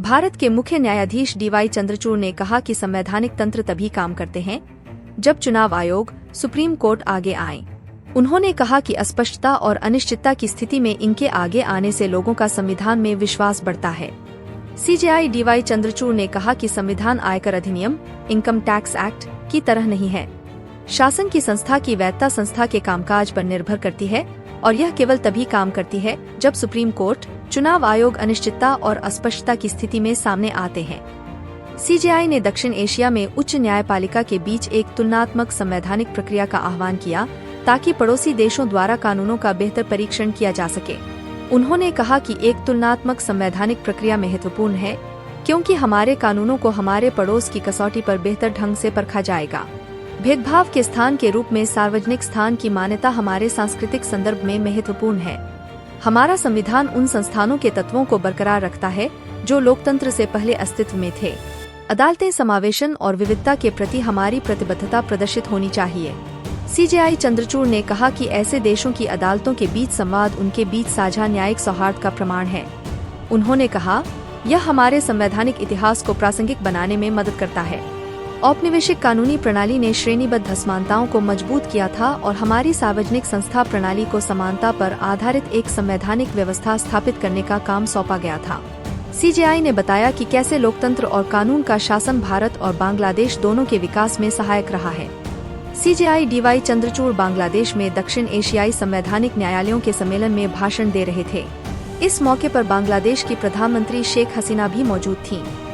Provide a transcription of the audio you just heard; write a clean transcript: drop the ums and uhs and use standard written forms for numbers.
भारत के मुख्य न्यायाधीश डीवाई चंद्रचूड़ ने कहा कि संवैधानिक तंत्र तभी काम करते हैं जब चुनाव आयोग, सुप्रीम कोर्ट आगे आए। उन्होंने कहा कि अस्पष्टता और अनिश्चितता की स्थिति में इनके आगे आने से लोगों का संविधान में विश्वास बढ़ता है। सीजेआई डीवाई चंद्रचूड़ ने कहा कि संविधान आयकर अधिनियम, इनकम टैक्स एक्ट की तरह नहीं है। शासन की संस्था की वैधता संस्था के कामकाज पर निर्भर करती है और यह केवल तभी काम करती है जब सुप्रीम कोर्ट, चुनाव आयोग अनिश्चितता और अस्पष्टता की स्थिति में सामने आते हैं। सीजेआई ने दक्षिण एशिया में उच्च न्यायपालिका के बीच एक तुलनात्मक संवैधानिक प्रक्रिया का आह्वान किया ताकि पड़ोसी देशों द्वारा कानूनों का बेहतर परीक्षण किया जा सके। उन्होंने कहा कि एक तुलनात्मक संवैधानिक प्रक्रिया महत्वपूर्ण है क्योंकि हमारे कानूनों को हमारे पड़ोस की कसौटी पर बेहतर ढंग से परखा जाएगा। भेदभाव के स्थान के रूप में सार्वजनिक स्थान की मान्यता हमारे सांस्कृतिक संदर्भ में महत्वपूर्ण है। हमारा संविधान उन संस्थानों के तत्वों को बरकरार रखता है जो लोकतंत्र से पहले अस्तित्व में थे। अदालतें समावेशन और विविधता के प्रति हमारी प्रतिबद्धता प्रदर्शित होनी चाहिए। सीजेआई चंद्रचूड़ ने कहा कि ऐसे देशों की अदालतों के बीच संवाद उनके बीच साझा न्यायिक सौहार्द का प्रमाण है। उन्होंने कहा, यह हमारे संवैधानिक इतिहास को प्रासंगिक बनाने में मदद करता है। औपनिवेशिक कानूनी प्रणाली ने श्रेणीबद्ध असमानताओं को मजबूत किया था और हमारी सार्वजनिक संस्था प्रणाली को समानता पर आधारित एक संवैधानिक व्यवस्था स्थापित करने का काम सौंपा गया था। सीजेआई ने बताया कि कैसे लोकतंत्र और कानून का शासन भारत और बांग्लादेश दोनों के विकास में सहायक रहा है। सीजेआई डीवाई चंद्रचूड़ बांग्लादेश में दक्षिण एशियाई संवैधानिक न्यायालयों के सम्मेलन में भाषण दे रहे थे। इस मौके पर बांग्लादेश की प्रधानमंत्री शेख हसीना भी मौजूद थीं।